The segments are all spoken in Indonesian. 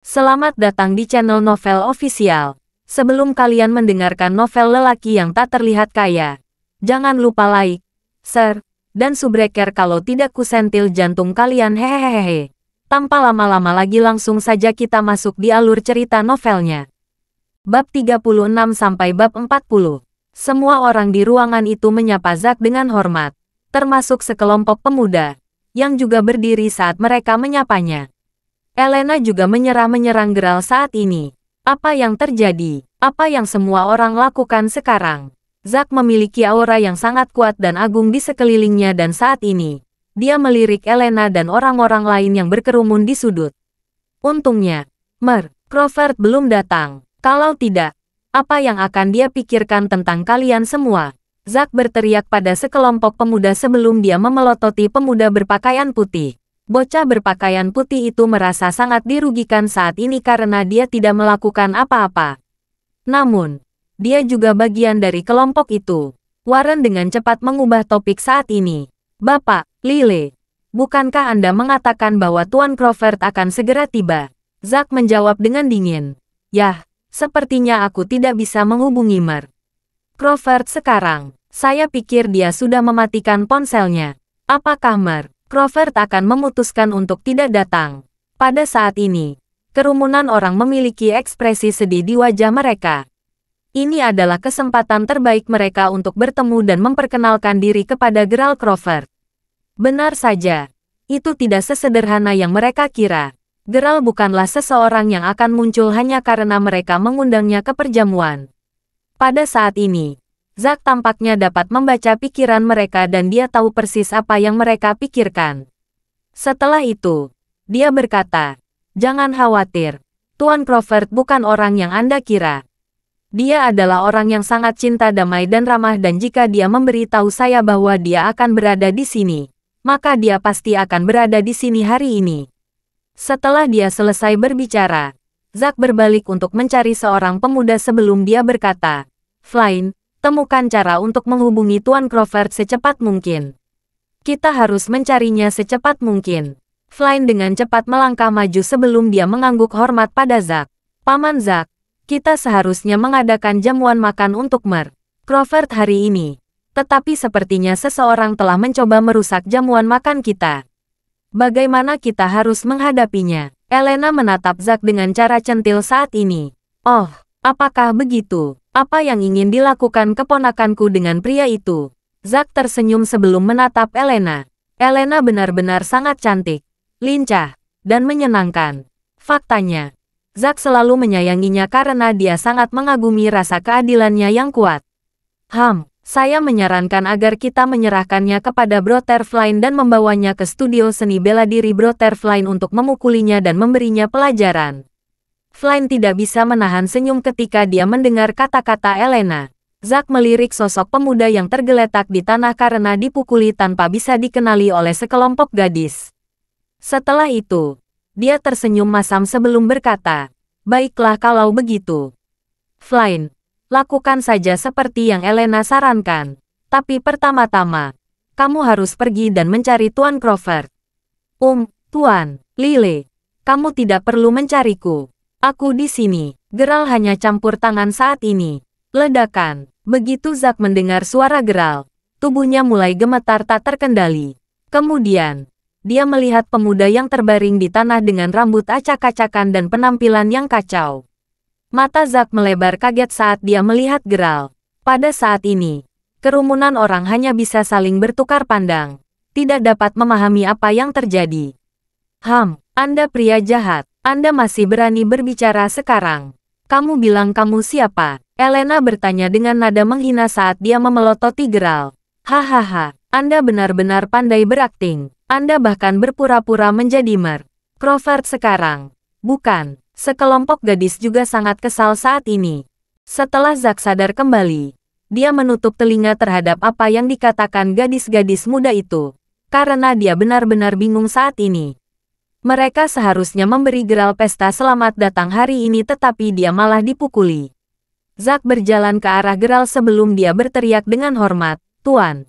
Selamat datang di channel Novel Official. Sebelum kalian mendengarkan novel lelaki yang tak terlihat kaya, jangan lupa like, share, dan subbreaker kalau tidak kusentil jantung kalian hehehehe. Tanpa lama-lama lagi langsung saja kita masuk di alur cerita novelnya. Bab 36 sampai bab 40. Semua orang di ruangan itu menyapa Zack dengan hormat, termasuk sekelompok pemuda, yang juga berdiri saat mereka menyapanya. Elena juga menyerang Geralt saat ini. Apa yang terjadi? Apa yang semua orang lakukan sekarang? Zack memiliki aura yang sangat kuat dan agung di sekelilingnya dan saat ini, dia melirik Elena dan orang-orang lain yang berkerumun di sudut. Untungnya, Crawford belum datang. Kalau tidak, apa yang akan dia pikirkan tentang kalian semua? Zack berteriak pada sekelompok pemuda sebelum dia memelototi pemuda berpakaian putih. Bocah berpakaian putih itu merasa sangat dirugikan saat ini karena dia tidak melakukan apa-apa. Namun, dia juga bagian dari kelompok itu. Warren dengan cepat mengubah topik saat ini. Bapak, Lily, bukankah Anda mengatakan bahwa Tuan Crawford akan segera tiba? Zack menjawab dengan dingin. Yah, sepertinya aku tidak bisa menghubungi Crawford sekarang. Saya pikir dia sudah mematikan ponselnya. Apakah Crawford akan memutuskan untuk tidak datang? Pada saat ini, kerumunan orang memiliki ekspresi sedih di wajah mereka. Ini adalah kesempatan terbaik mereka untuk bertemu dan memperkenalkan diri kepada Geralt Crawford. Benar saja, itu tidak sesederhana yang mereka kira. Geralt bukanlah seseorang yang akan muncul hanya karena mereka mengundangnya ke perjamuan. Pada saat ini, Zack tampaknya dapat membaca pikiran mereka dan dia tahu persis apa yang mereka pikirkan. Setelah itu, dia berkata, "Jangan khawatir, Tuan Crawford bukan orang yang Anda kira. Dia adalah orang yang sangat cinta damai dan ramah dan jika dia memberitahu saya bahwa dia akan berada di sini, maka dia pasti akan berada di sini hari ini." Setelah dia selesai berbicara, Zack berbalik untuk mencari seorang pemuda sebelum dia berkata, "Flynn, temukan cara untuk menghubungi Tuan Crawford secepat mungkin. Kita harus mencarinya secepat mungkin." Flynn dengan cepat melangkah maju sebelum dia mengangguk hormat pada Zack. "Paman Zack, kita seharusnya mengadakan jamuan makan untuk Crawford hari ini. Tetapi sepertinya seseorang telah mencoba merusak jamuan makan kita. Bagaimana kita harus menghadapinya?" Elena menatap Zack dengan cara centil saat ini. "Oh, apakah begitu? Apa yang ingin dilakukan keponakanku dengan pria itu?" Zack tersenyum sebelum menatap Elena. Elena benar-benar sangat cantik, lincah, dan menyenangkan. Faktanya, Zack selalu menyayanginya karena dia sangat mengagumi rasa keadilannya yang kuat. Saya menyarankan agar kita menyerahkannya kepada Brother Flynn dan membawanya ke studio seni bela diri Brother Flynn untuk memukulinya dan memberinya pelajaran. Flynn tidak bisa menahan senyum ketika dia mendengar kata-kata Elena. Zack melirik sosok pemuda yang tergeletak di tanah karena dipukuli tanpa bisa dikenali oleh sekelompok gadis. Setelah itu, dia tersenyum masam sebelum berkata, "Baiklah kalau begitu. Flynn, lakukan saja seperti yang Elena sarankan. Tapi pertama-tama, kamu harus pergi dan mencari Tuan Crawford." Tuan, Lily, kamu tidak perlu mencariku. Aku di sini." Geralt hanya campur tangan saat ini. Ledakan. Begitu Zack mendengar suara Geralt, tubuhnya mulai gemetar tak terkendali. Kemudian, dia melihat pemuda yang terbaring di tanah dengan rambut acak-acakan dan penampilan yang kacau. Mata Zack melebar kaget saat dia melihat Geralt. Pada saat ini, kerumunan orang hanya bisa saling bertukar pandang, tidak dapat memahami apa yang terjadi. Anda pria jahat. Anda masih berani berbicara sekarang. Kamu bilang kamu siapa? Elena bertanya dengan nada menghina saat dia memelototi Geralt. Hahaha, Anda benar-benar pandai berakting. Anda bahkan berpura-pura menjadi Crawford sekarang. Bukan, sekelompok gadis juga sangat kesal saat ini. Setelah Zack sadar kembali, dia menutup telinga terhadap apa yang dikatakan gadis-gadis muda itu, karena dia benar-benar bingung saat ini. Mereka seharusnya memberi Geralt pesta selamat datang hari ini tetapi dia malah dipukuli. Zack berjalan ke arah Geralt sebelum dia berteriak dengan hormat, "Tuan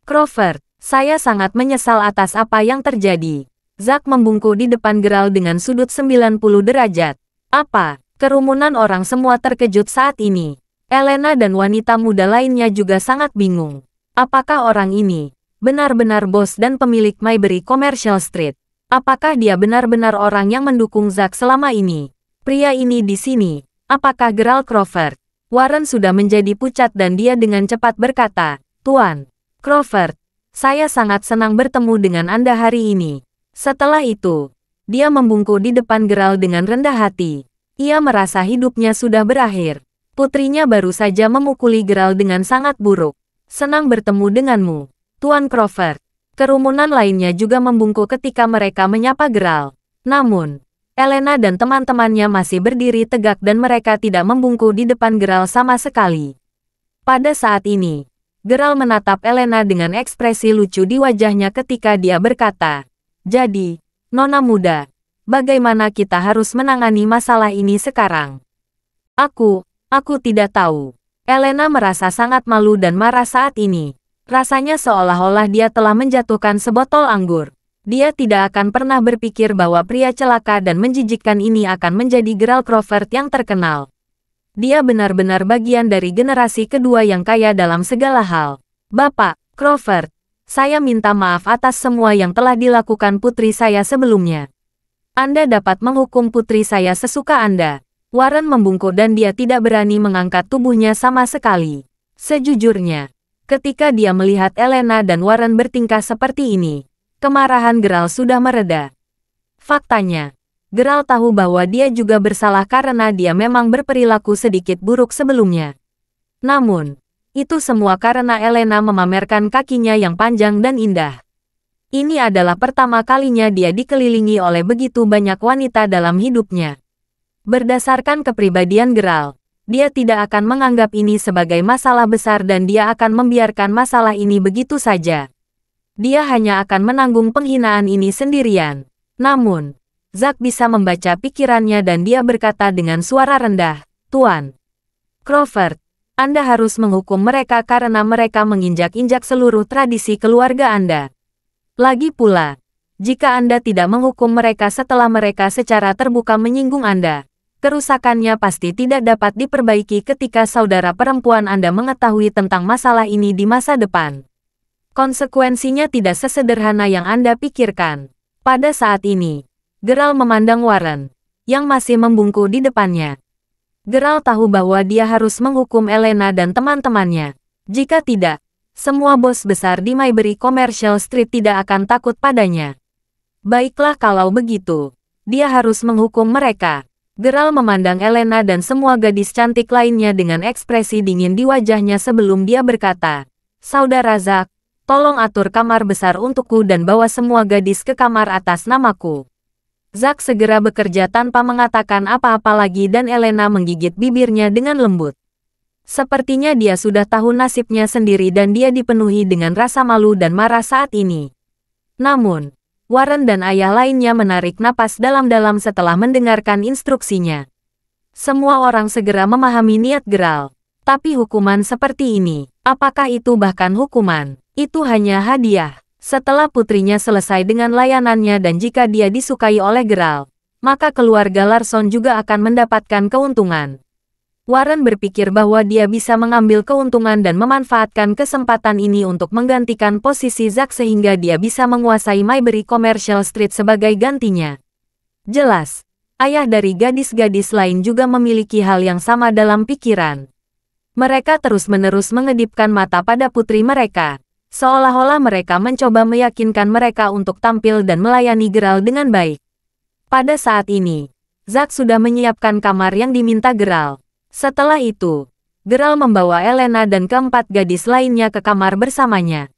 Crawford, saya sangat menyesal atas apa yang terjadi." Zack membungkuk di depan Geralt dengan sudut 90 derajat. Apa? Kerumunan orang semua terkejut saat ini. Elena dan wanita muda lainnya juga sangat bingung. Apakah orang ini benar-benar bos dan pemilik Mayberry Commercial Street? Apakah dia benar-benar orang yang mendukung Zack selama ini? Pria ini di sini. Apakah Geralt Crawford? Warren sudah menjadi pucat dan dia dengan cepat berkata, Tuan Crawford, saya sangat senang bertemu dengan Anda hari ini. Setelah itu, dia membungkuk di depan Geralt dengan rendah hati. Ia merasa hidupnya sudah berakhir. Putrinya baru saja memukuli Geralt dengan sangat buruk. Senang bertemu denganmu, Tuan Crawford. Kerumunan lainnya juga membungkuk ketika mereka menyapa Geralt. Namun, Elena dan teman-temannya masih berdiri tegak dan mereka tidak membungkuk di depan Geralt sama sekali. Pada saat ini, Geralt menatap Elena dengan ekspresi lucu di wajahnya ketika dia berkata, jadi, Nona muda, bagaimana kita harus menangani masalah ini sekarang? Aku tidak tahu. Elena merasa sangat malu dan marah saat ini. Rasanya seolah-olah dia telah menjatuhkan sebotol anggur. Dia tidak akan pernah berpikir bahwa pria celaka dan menjijikkan ini akan menjadi Geralt Crawford yang terkenal. Dia benar-benar bagian dari generasi kedua yang kaya dalam segala hal. Bapak Crawford, saya minta maaf atas semua yang telah dilakukan putri saya sebelumnya. Anda dapat menghukum putri saya sesuka Anda. Warren membungkuk dan dia tidak berani mengangkat tubuhnya sama sekali. Sejujurnya, ketika dia melihat Elena dan Warren bertingkah seperti ini, kemarahan Geralt sudah mereda. Faktanya, Geralt tahu bahwa dia juga bersalah karena dia memang berperilaku sedikit buruk sebelumnya. Namun, itu semua karena Elena memamerkan kakinya yang panjang dan indah. Ini adalah pertama kalinya dia dikelilingi oleh begitu banyak wanita dalam hidupnya. Berdasarkan kepribadian Geralt, dia tidak akan menganggap ini sebagai masalah besar dan dia akan membiarkan masalah ini begitu saja. Dia hanya akan menanggung penghinaan ini sendirian. Namun, Zack bisa membaca pikirannya dan dia berkata dengan suara rendah, Tuan Crawford, Anda harus menghukum mereka karena mereka menginjak-injak seluruh tradisi keluarga Anda. Lagi pula, jika Anda tidak menghukum mereka setelah mereka secara terbuka menyinggung Anda, kerusakannya pasti tidak dapat diperbaiki ketika saudara perempuan Anda mengetahui tentang masalah ini di masa depan. Konsekuensinya tidak sesederhana yang Anda pikirkan. Pada saat ini, Geralt memandang Warren, yang masih membungkuk di depannya. Geralt tahu bahwa dia harus menghukum Elena dan teman-temannya. Jika tidak, semua bos besar di Mayberry Commercial Street tidak akan takut padanya. Baiklah kalau begitu, dia harus menghukum mereka. Geralt memandang Elena dan semua gadis cantik lainnya dengan ekspresi dingin di wajahnya sebelum dia berkata, Saudara Zack, tolong atur kamar besar untukku dan bawa semua gadis ke kamar atas namaku. Zack segera bekerja tanpa mengatakan apa-apa lagi dan Elena menggigit bibirnya dengan lembut. Sepertinya dia sudah tahu nasibnya sendiri dan dia dipenuhi dengan rasa malu dan marah saat ini. Namun, Warren dan ayah lainnya menarik napas dalam-dalam setelah mendengarkan instruksinya. Semua orang segera memahami niat Geralt. Tapi hukuman seperti ini, apakah itu bahkan hukuman? Itu hanya hadiah. Setelah putrinya selesai dengan layanannya dan jika dia disukai oleh Geralt, maka keluarga Larson juga akan mendapatkan keuntungan. Warren berpikir bahwa dia bisa mengambil keuntungan dan memanfaatkan kesempatan ini untuk menggantikan posisi Zack sehingga dia bisa menguasai Mayberry Commercial Street sebagai gantinya. Jelas, ayah dari gadis-gadis lain juga memiliki hal yang sama dalam pikiran. Mereka terus-menerus mengedipkan mata pada putri mereka, seolah-olah mereka mencoba meyakinkan mereka untuk tampil dan melayani Geralt dengan baik. Pada saat ini, Zack sudah menyiapkan kamar yang diminta Geralt. Setelah itu, Geralt membawa Elena dan keempat gadis lainnya ke kamar bersamanya.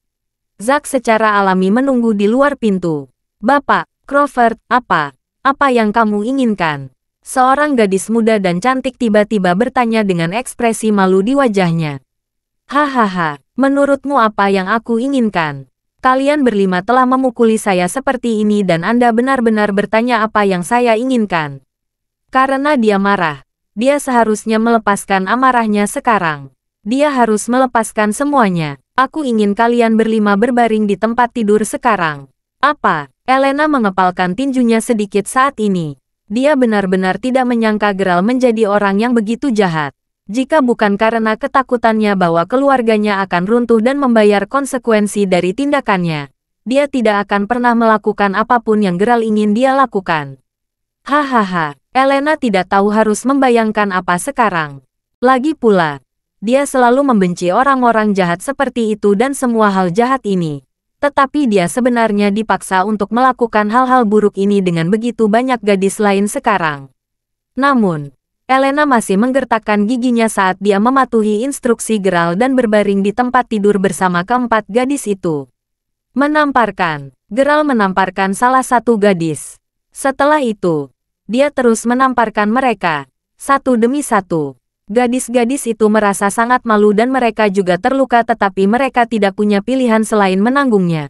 Zack secara alami menunggu di luar pintu. Bapak Crawford, apa yang kamu inginkan? Seorang gadis muda dan cantik tiba-tiba bertanya dengan ekspresi malu di wajahnya. Hahaha, menurutmu apa yang aku inginkan? Kalian berlima telah memukuli saya seperti ini dan Anda benar-benar bertanya apa yang saya inginkan. Karena dia marah, dia seharusnya melepaskan amarahnya sekarang. Dia harus melepaskan semuanya. Aku ingin kalian berlima berbaring di tempat tidur sekarang. Apa? Elena mengepalkan tinjunya sedikit saat ini. Dia benar-benar tidak menyangka Geralt menjadi orang yang begitu jahat. Jika bukan karena ketakutannya bahwa keluarganya akan runtuh dan membayar konsekuensi dari tindakannya, dia tidak akan pernah melakukan apapun yang Geralt ingin dia lakukan. Hahaha, Elena tidak tahu harus membayangkan apa sekarang. Lagi pula, dia selalu membenci orang-orang jahat seperti itu dan semua hal jahat ini. Tetapi dia sebenarnya dipaksa untuk melakukan hal-hal buruk ini dengan begitu banyak gadis lain sekarang. Namun, Elena masih menggertakkan giginya saat dia mematuhi instruksi Geralt dan berbaring di tempat tidur bersama keempat gadis itu. Geralt menamparkan salah satu gadis. Setelah itu, dia terus menamparkan mereka, satu demi satu. Gadis-gadis itu merasa sangat malu dan mereka juga terluka tetapi mereka tidak punya pilihan selain menanggungnya.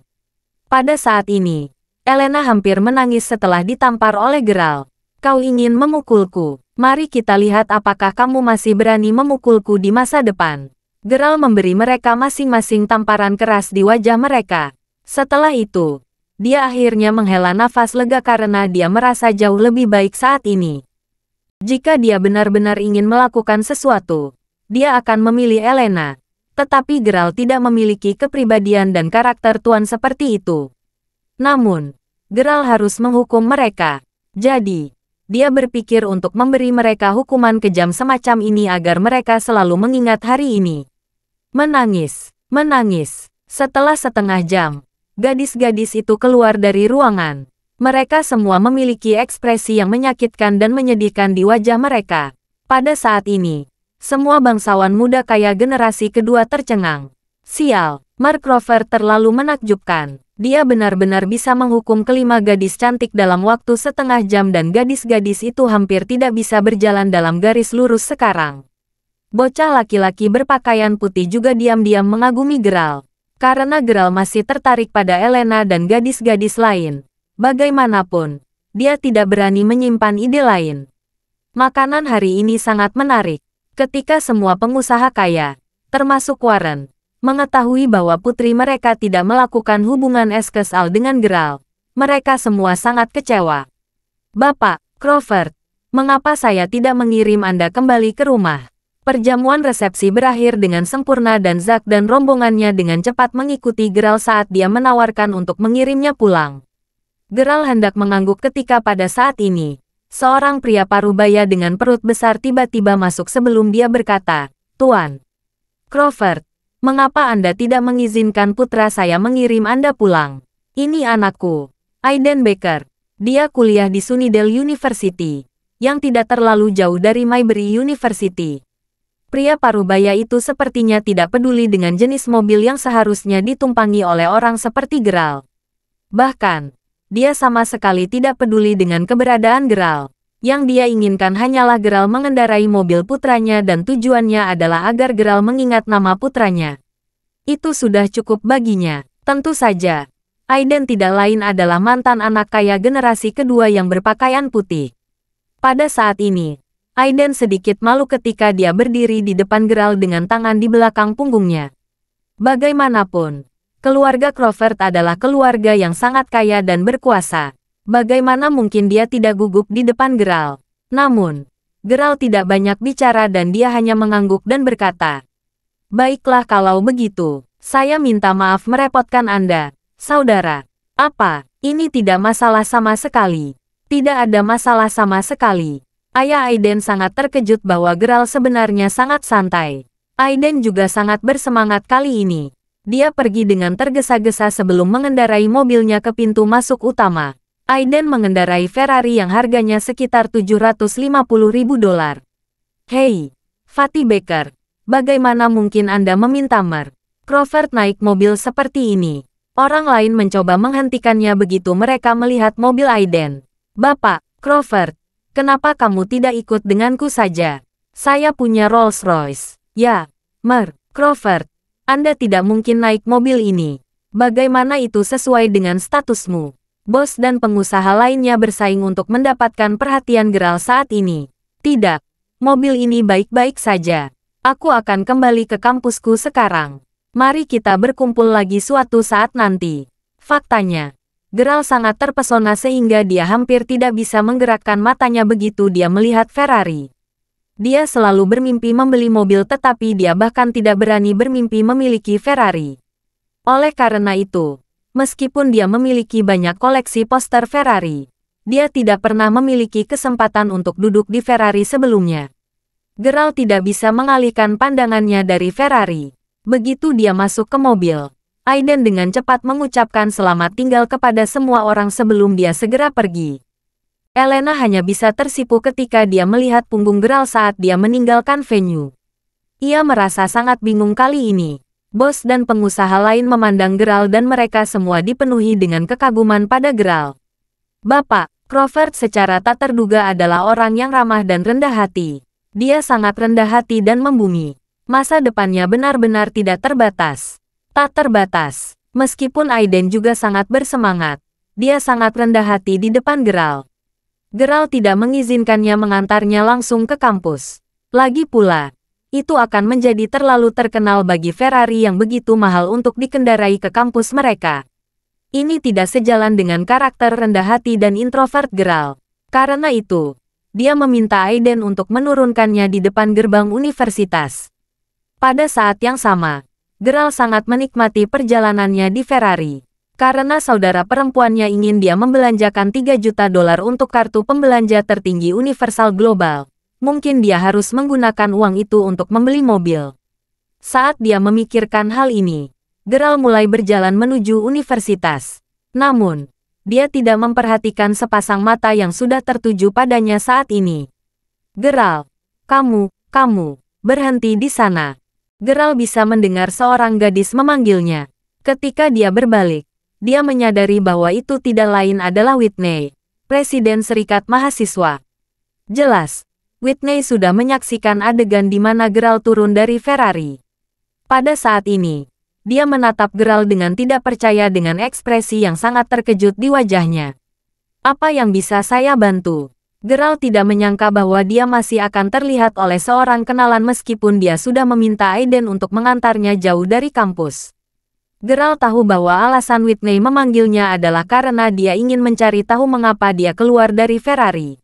Pada saat ini, Elena hampir menangis setelah ditampar oleh Geralt. Kau ingin memukulku? Mari kita lihat apakah kamu masih berani memukulku di masa depan. Geralt memberi mereka masing-masing tamparan keras di wajah mereka. Setelah itu, dia akhirnya menghela nafas lega karena dia merasa jauh lebih baik saat ini. Jika dia benar-benar ingin melakukan sesuatu, dia akan memilih Elena. Tetapi Geralt tidak memiliki kepribadian dan karakter tuan seperti itu. Namun, Geralt harus menghukum mereka. Jadi, dia berpikir untuk memberi mereka hukuman kejam semacam ini agar mereka selalu mengingat hari ini. Menangis. Setelah setengah jam, gadis-gadis itu keluar dari ruangan. Mereka semua memiliki ekspresi yang menyakitkan dan menyedihkan di wajah mereka. Pada saat ini, semua bangsawan muda kaya generasi kedua tercengang. Sial, Mark Crawford terlalu menakjubkan. Dia benar-benar bisa menghukum kelima gadis cantik dalam waktu setengah jam dan gadis-gadis itu hampir tidak bisa berjalan dalam garis lurus sekarang. Bocah laki-laki berpakaian putih juga diam-diam mengagumi Geralt. Karena Geralt masih tertarik pada Elena dan gadis-gadis lain. Bagaimanapun, dia tidak berani menyimpan ide lain. Makanan hari ini sangat menarik. Ketika semua pengusaha kaya, termasuk Warren, mengetahui bahwa putri mereka tidak melakukan hubungan seksual dengan Geralt, mereka semua sangat kecewa. Bapak, Crawford, mengapa saya tidak mengirim Anda kembali ke rumah? Perjamuan resepsi berakhir dengan sempurna dan Zack dan rombongannya dengan cepat mengikuti Geralt saat dia menawarkan untuk mengirimnya pulang. Geralt hendak mengangguk ketika pada saat ini, seorang pria parubaya dengan perut besar tiba-tiba masuk sebelum dia berkata, "Tuan Crawford, mengapa Anda tidak mengizinkan putra saya mengirim Anda pulang? Ini anakku, Aiden Baker. Dia kuliah di Sunnydale University, yang tidak terlalu jauh dari Maybury University." Pria parubaya itu sepertinya tidak peduli dengan jenis mobil yang seharusnya ditumpangi oleh orang seperti Geralt. Bahkan, dia sama sekali tidak peduli dengan keberadaan Geralt. Yang dia inginkan hanyalah Geralt mengendarai mobil putranya dan tujuannya adalah agar Geralt mengingat nama putranya. Itu sudah cukup baginya. Tentu saja, Aiden tidak lain adalah mantan anak kaya generasi kedua yang berpakaian putih. Pada saat ini, Aiden sedikit malu ketika dia berdiri di depan Geralt dengan tangan di belakang punggungnya. Bagaimanapun, keluarga Crawford adalah keluarga yang sangat kaya dan berkuasa. Bagaimana mungkin dia tidak gugup di depan Geralt? Namun, Geralt tidak banyak bicara dan dia hanya mengangguk dan berkata, "Baiklah kalau begitu, saya minta maaf merepotkan Anda, saudara." "Apa? Ini tidak masalah sama sekali." "Tidak ada masalah sama sekali." Ayah Aiden sangat terkejut bahwa Geralt sebenarnya sangat santai. Aiden juga sangat bersemangat kali ini. Dia pergi dengan tergesa-gesa sebelum mengendarai mobilnya ke pintu masuk utama. Aiden mengendarai Ferrari yang harganya sekitar $750.000. "Hei, Fatty Baker, bagaimana mungkin Anda meminta Mark Crawford naik mobil seperti ini?" Orang lain mencoba menghentikannya begitu mereka melihat mobil Aiden. "Bapak, Crawford, kenapa kamu tidak ikut denganku saja? Saya punya Rolls-Royce." "Ya, Mark Crawford, Anda tidak mungkin naik mobil ini. Bagaimana itu sesuai dengan statusmu?" Bos dan pengusaha lainnya bersaing untuk mendapatkan perhatian Geralt saat ini. "Tidak, mobil ini baik-baik saja. Aku akan kembali ke kampusku sekarang. Mari kita berkumpul lagi suatu saat nanti." Faktanya, Geralt sangat terpesona sehingga dia hampir tidak bisa menggerakkan matanya begitu dia melihat Ferrari. Dia selalu bermimpi membeli mobil tetapi dia bahkan tidak berani bermimpi memiliki Ferrari. Oleh karena itu, meskipun dia memiliki banyak koleksi poster Ferrari, dia tidak pernah memiliki kesempatan untuk duduk di Ferrari sebelumnya. Geralt tidak bisa mengalihkan pandangannya dari Ferrari. Begitu dia masuk ke mobil, Aiden dengan cepat mengucapkan selamat tinggal kepada semua orang sebelum dia segera pergi. Elena hanya bisa tersipu ketika dia melihat punggung Geralt saat dia meninggalkan venue. Ia merasa sangat bingung kali ini. Bos dan pengusaha lain memandang Geralt dan mereka semua dipenuhi dengan kekaguman pada Geralt. Bapak, Crawford secara tak terduga adalah orang yang ramah dan rendah hati. Dia sangat rendah hati dan membumi. Masa depannya benar-benar tidak terbatas. Tak terbatas. Meskipun Aiden juga sangat bersemangat, dia sangat rendah hati di depan Geralt. Geralt tidak mengizinkannya mengantarnya langsung ke kampus. Lagi pula, itu akan menjadi terlalu terkenal bagi Ferrari yang begitu mahal untuk dikendarai ke kampus mereka. Ini tidak sejalan dengan karakter rendah hati dan introvert Geralt. Karena itu, dia meminta Aiden untuk menurunkannya di depan gerbang universitas. Pada saat yang sama, Geralt sangat menikmati perjalanannya di Ferrari. Karena saudara perempuannya ingin dia membelanjakan $3 juta untuk kartu pembelanja tertinggi universal global, mungkin dia harus menggunakan uang itu untuk membeli mobil. Saat dia memikirkan hal ini, Geralt mulai berjalan menuju universitas. Namun, dia tidak memperhatikan sepasang mata yang sudah tertuju padanya saat ini. Geralt, kamu, berhenti di sana. Geralt bisa mendengar seorang gadis memanggilnya. Ketika dia berbalik, dia menyadari bahwa itu tidak lain adalah Whitney, Presiden Serikat Mahasiswa. Jelas, Whitney sudah menyaksikan adegan di mana Geralt turun dari Ferrari. Pada saat ini, dia menatap Geralt dengan tidak percaya dengan ekspresi yang sangat terkejut di wajahnya. Apa yang bisa saya bantu? Geralt tidak menyangka bahwa dia masih akan terlihat oleh seorang kenalan meskipun dia sudah meminta Aiden untuk mengantarnya jauh dari kampus. Geralt tahu bahwa alasan Whitney memanggilnya adalah karena dia ingin mencari tahu mengapa dia keluar dari Ferrari.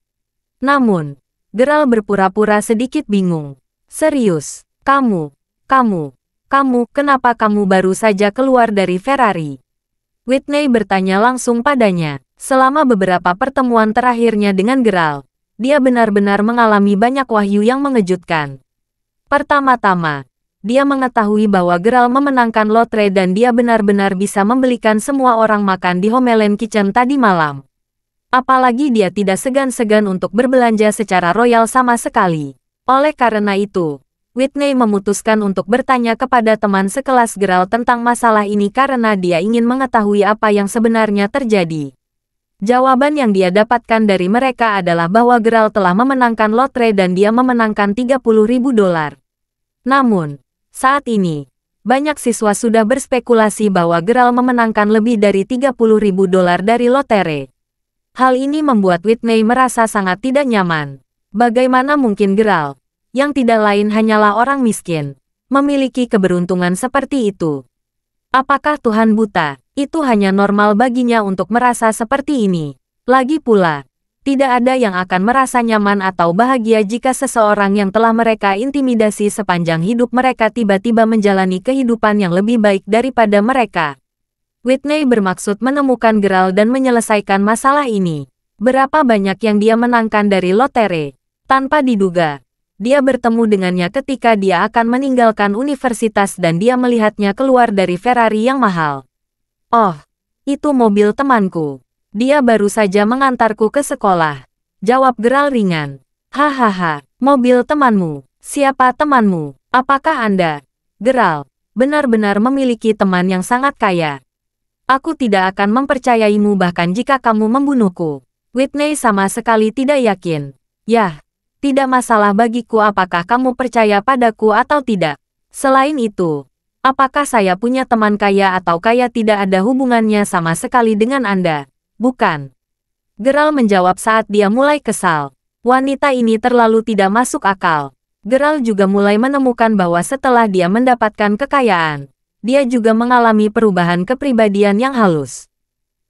Namun, Geralt berpura-pura sedikit bingung. Serius, kamu, kenapa kamu baru saja keluar dari Ferrari? Whitney bertanya langsung padanya. Selama beberapa pertemuan terakhirnya dengan Geralt, dia benar-benar mengalami banyak wahyu yang mengejutkan. Pertama-tama, dia mengetahui bahwa Geralt memenangkan lotre dan dia benar-benar bisa membelikan semua orang makan di Homeland Kitchen tadi malam. Apalagi dia tidak segan-segan untuk berbelanja secara royal sama sekali. Oleh karena itu, Whitney memutuskan untuk bertanya kepada teman sekelas Geralt tentang masalah ini karena dia ingin mengetahui apa yang sebenarnya terjadi. Jawaban yang dia dapatkan dari mereka adalah bahwa Geralt telah memenangkan lotre dan dia memenangkan $30.000. Namun, saat ini, banyak siswa sudah berspekulasi bahwa Geralt memenangkan lebih dari $30.000 dari lotre. Hal ini membuat Whitney merasa sangat tidak nyaman. Bagaimana mungkin Geralt, yang tidak lain hanyalah orang miskin, memiliki keberuntungan seperti itu? Apakah Tuhan buta? Itu hanya normal baginya untuk merasa seperti ini. Lagi pula, tidak ada yang akan merasa nyaman atau bahagia jika seseorang yang telah mereka intimidasi sepanjang hidup mereka tiba-tiba menjalani kehidupan yang lebih baik daripada mereka. Whitney bermaksud menemukan Geralt dan menyelesaikan masalah ini. Berapa banyak yang dia menangkan dari lotre? Tanpa diduga, dia bertemu dengannya ketika dia akan meninggalkan universitas dan dia melihatnya keluar dari Ferrari yang mahal. Oh, itu mobil temanku. Dia baru saja mengantarku ke sekolah. Jawab Geralt ringan. Hahaha, mobil temanmu. Siapa temanmu? Apakah Anda, Geralt, benar-benar memiliki teman yang sangat kaya? Aku tidak akan mempercayaimu bahkan jika kamu membunuhku. Whitney sama sekali tidak yakin. Yah, tidak masalah bagiku apakah kamu percaya padaku atau tidak. Selain itu, apakah saya punya teman kaya atau kaya tidak ada hubungannya sama sekali dengan Anda, bukan? Geralt menjawab saat dia mulai kesal. Wanita ini terlalu tidak masuk akal. Geralt juga mulai menemukan bahwa setelah dia mendapatkan kekayaan, dia juga mengalami perubahan kepribadian yang halus.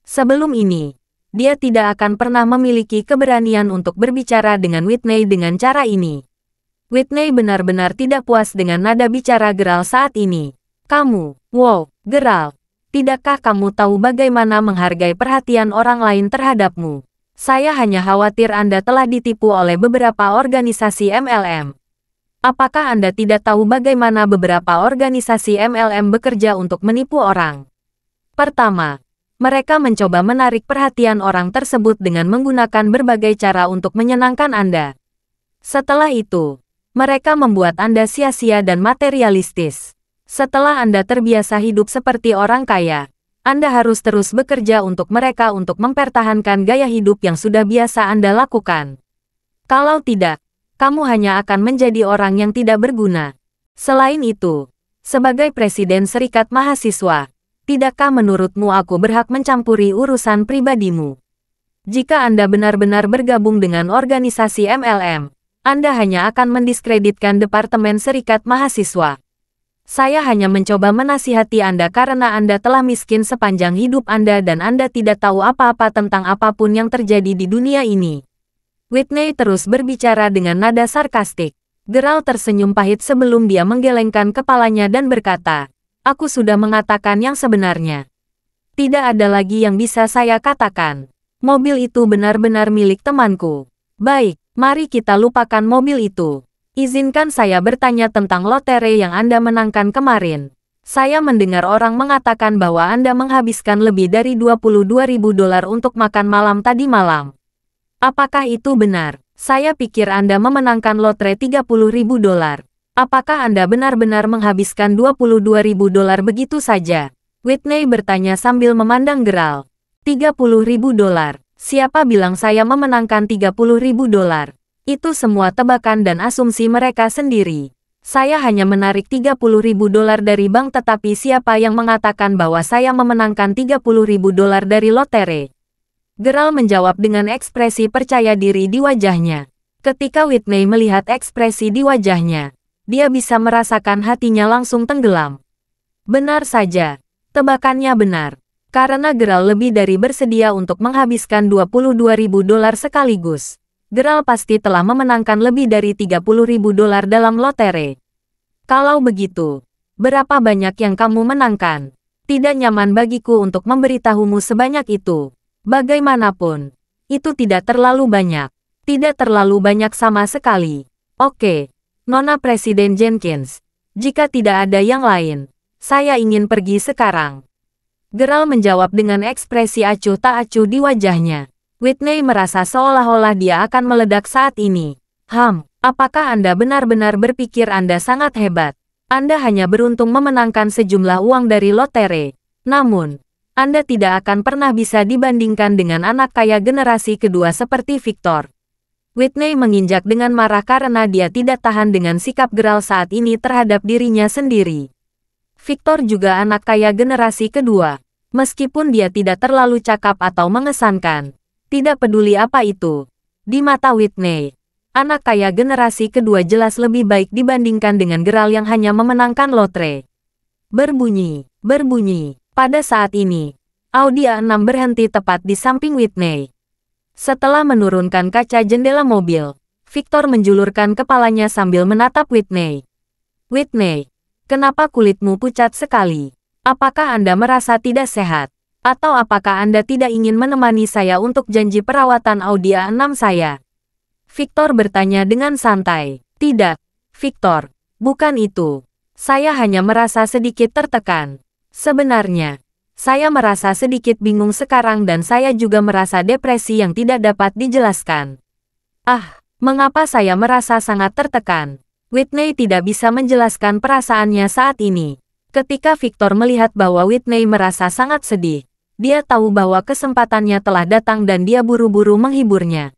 Sebelum ini, dia tidak akan pernah memiliki keberanian untuk berbicara dengan Whitney dengan cara ini. Whitney benar-benar tidak puas dengan nada bicara Geralt saat ini. Kamu, wow, Geralt, tidakkah kamu tahu bagaimana menghargai perhatian orang lain terhadapmu? Saya hanya khawatir Anda telah ditipu oleh beberapa organisasi MLM. Apakah Anda tidak tahu bagaimana beberapa organisasi MLM bekerja untuk menipu orang? Pertama, mereka mencoba menarik perhatian orang tersebut dengan menggunakan berbagai cara untuk menyenangkan Anda. Setelah itu, mereka membuat Anda sia-sia dan materialistis. Setelah Anda terbiasa hidup seperti orang kaya, Anda harus terus bekerja untuk mereka untuk mempertahankan gaya hidup yang sudah biasa Anda lakukan. Kalau tidak, kamu hanya akan menjadi orang yang tidak berguna. Selain itu, sebagai Presiden Serikat Mahasiswa, tidakkah menurutmu aku berhak mencampuri urusan pribadimu? Jika Anda benar-benar bergabung dengan organisasi MLM, Anda hanya akan mendiskreditkan Departemen Serikat Mahasiswa. Saya hanya mencoba menasihati Anda karena Anda telah miskin sepanjang hidup Anda dan Anda tidak tahu apa-apa tentang apapun yang terjadi di dunia ini. Whitney terus berbicara dengan nada sarkastik. Geralt tersenyum pahit sebelum dia menggelengkan kepalanya dan berkata, "Aku sudah mengatakan yang sebenarnya. Tidak ada lagi yang bisa saya katakan. Mobil itu benar-benar milik temanku. Baik, mari kita lupakan mobil itu. Izinkan saya bertanya tentang lotre yang Anda menangkan kemarin. Saya mendengar orang mengatakan bahwa Anda menghabiskan lebih dari $22.000 untuk makan malam tadi malam. Apakah itu benar? Saya pikir Anda memenangkan lotre $30.000. Apakah Anda benar-benar menghabiskan $22.000 begitu saja?" Whitney bertanya sambil memandang Geralt. $30.000. Siapa bilang saya memenangkan $30.000? Itu semua tebakan dan asumsi mereka sendiri. Saya hanya menarik $30.000 dari bank, tetapi siapa yang mengatakan bahwa saya memenangkan $30.000 dari lotre? Geralt menjawab dengan ekspresi percaya diri di wajahnya. Ketika Whitney melihat ekspresi di wajahnya, dia bisa merasakan hatinya langsung tenggelam. Benar saja, tebakannya benar. Karena Geralt lebih dari bersedia untuk menghabiskan $22.000 sekaligus. Geralt pasti telah memenangkan lebih dari $30.000 dalam lotre. Kalau begitu, berapa banyak yang kamu menangkan? Tidak nyaman bagiku untuk memberitahumu sebanyak itu. Bagaimanapun, itu tidak terlalu banyak. Tidak terlalu banyak sama sekali. Oke, Nona Presiden Jenkins. Jika tidak ada yang lain, saya ingin pergi sekarang. Geralt menjawab dengan ekspresi acuh tak acuh di wajahnya. Whitney merasa seolah-olah dia akan meledak saat ini. Apakah Anda benar-benar berpikir Anda sangat hebat? Anda hanya beruntung memenangkan sejumlah uang dari lotre. Namun, Anda tidak akan pernah bisa dibandingkan dengan anak kaya generasi kedua seperti Victor. Whitney menginjak dengan marah karena dia tidak tahan dengan sikap Geralt saat ini terhadap dirinya sendiri. Victor juga anak kaya generasi kedua. Meskipun dia tidak terlalu cakap atau mengesankan, tidak peduli apa itu. Di mata Whitney, anak kaya generasi kedua jelas lebih baik dibandingkan dengan Geralt yang hanya memenangkan lotre. Berbunyi. Pada saat ini, Audi A6 berhenti tepat di samping Whitney. Setelah menurunkan kaca jendela mobil, Victor menjulurkan kepalanya sambil menatap Whitney. "Whitney, kenapa kulitmu pucat sekali? Apakah Anda merasa tidak sehat? Atau apakah Anda tidak ingin menemani saya untuk janji perawatan Audi A6 saya?" Victor bertanya dengan santai. "Tidak, Victor, bukan itu. Saya hanya merasa sedikit tertekan. Sebenarnya, saya merasa sedikit bingung sekarang dan saya juga merasa depresi yang tidak dapat dijelaskan." Mengapa saya merasa sangat tertekan?" Whitney tidak bisa menjelaskan perasaannya saat ini. Ketika Victor melihat bahwa Whitney merasa sangat sedih, dia tahu bahwa kesempatannya telah datang dan dia buru-buru menghiburnya.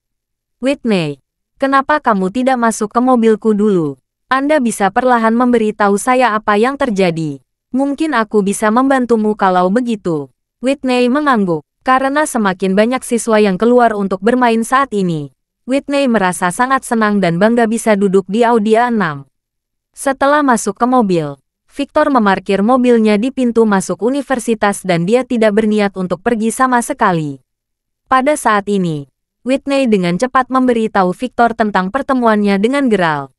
"Whitney, kenapa kamu tidak masuk ke mobilku dulu? Anda bisa perlahan memberitahu saya apa yang terjadi. Mungkin aku bisa membantumu kalau begitu." Whitney mengangguk. Karena semakin banyak siswa yang keluar untuk bermain saat ini, Whitney merasa sangat senang dan bangga bisa duduk di Audi A6. Setelah masuk ke mobil, Victor memarkir mobilnya di pintu masuk universitas dan dia tidak berniat untuk pergi sama sekali. Pada saat ini, Whitney dengan cepat memberitahu Victor tentang pertemuannya dengan Geralt.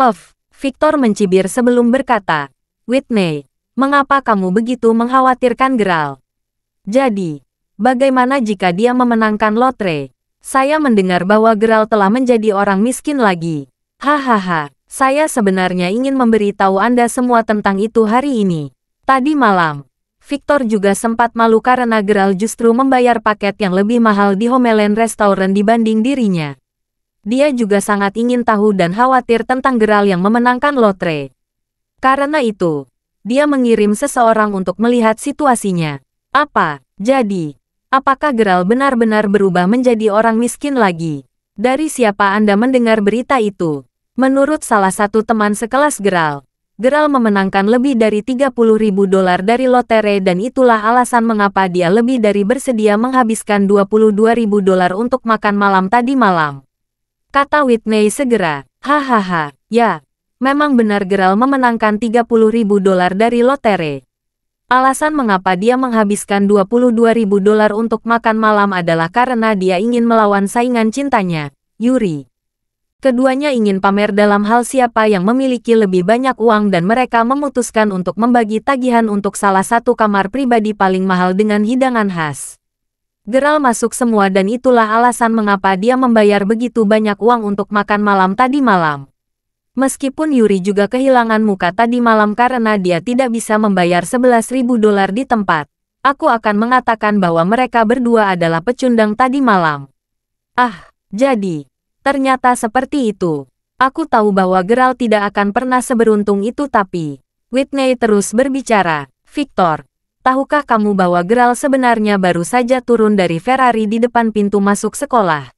Puff, Victor mencibir sebelum berkata, Whitney, mengapa kamu begitu mengkhawatirkan Geralt? Jadi, bagaimana jika dia memenangkan lotre? Saya mendengar bahwa Geralt telah menjadi orang miskin lagi. Hahaha, saya sebenarnya ingin memberitahu Anda semua tentang itu hari ini. Tadi malam, Victor juga sempat malu karena Geralt justru membayar paket yang lebih mahal di Homeland Restaurant dibanding dirinya. Dia juga sangat ingin tahu dan khawatir tentang Geralt yang memenangkan lotre. Karena itu, dia mengirim seseorang untuk melihat situasinya. Apa? Jadi, apakah Geralt benar-benar berubah menjadi orang miskin lagi? Dari siapa Anda mendengar berita itu? Menurut salah satu teman sekelas Geralt, Geralt memenangkan lebih dari $30.000 dari lotre dan itulah alasan mengapa dia lebih dari bersedia menghabiskan $22.000 untuk makan malam tadi malam. Kata Whitney segera. Hahaha, ya, memang benar Geralt memenangkan $30.000 dari lotre. Alasan mengapa dia menghabiskan $22.000 untuk makan malam adalah karena dia ingin melawan saingan cintanya, Yuri. Keduanya ingin pamer dalam hal siapa yang memiliki lebih banyak uang dan mereka memutuskan untuk membagi tagihan untuk salah satu kamar pribadi paling mahal dengan hidangan khas. Geralt masuk semua dan itulah alasan mengapa dia membayar begitu banyak uang untuk makan malam tadi malam. Meskipun Yuri juga kehilangan muka tadi malam karena dia tidak bisa membayar $11.000 di tempat, aku akan mengatakan bahwa mereka berdua adalah pecundang tadi malam. Ah, jadi, ternyata seperti itu. Aku tahu bahwa Geralt tidak akan pernah seberuntung itu tapi, Whitney terus berbicara, Victor, tahukah kamu bahwa Geralt sebenarnya baru saja turun dari Ferrari di depan pintu masuk sekolah?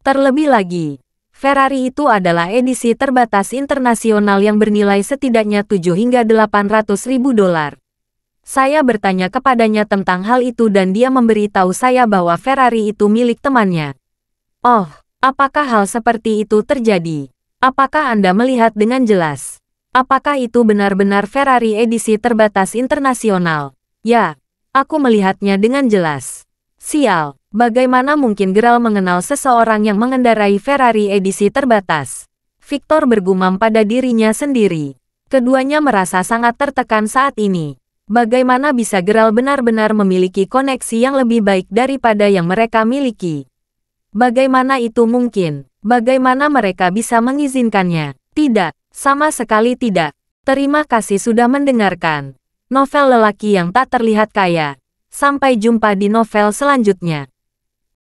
Terlebih lagi, Ferrari itu adalah edisi terbatas internasional yang bernilai setidaknya $700.000 hingga $800.000. Saya bertanya kepadanya tentang hal itu dan dia memberitahu saya bahwa Ferrari itu milik temannya. Oh, apakah hal seperti itu terjadi? Apakah Anda melihat dengan jelas? Apakah itu benar-benar Ferrari edisi terbatas internasional? Ya, aku melihatnya dengan jelas. Sial, bagaimana mungkin Geralt mengenal seseorang yang mengendarai Ferrari edisi terbatas? Victor bergumam pada dirinya sendiri. Keduanya merasa sangat tertekan saat ini. Bagaimana bisa Geralt benar-benar memiliki koneksi yang lebih baik daripada yang mereka miliki? Bagaimana itu mungkin? Bagaimana mereka bisa mengizinkannya? Tidak, sama sekali tidak. Terima kasih sudah mendengarkan novel lelaki yang tak terlihat kaya. Sampai jumpa di novel selanjutnya.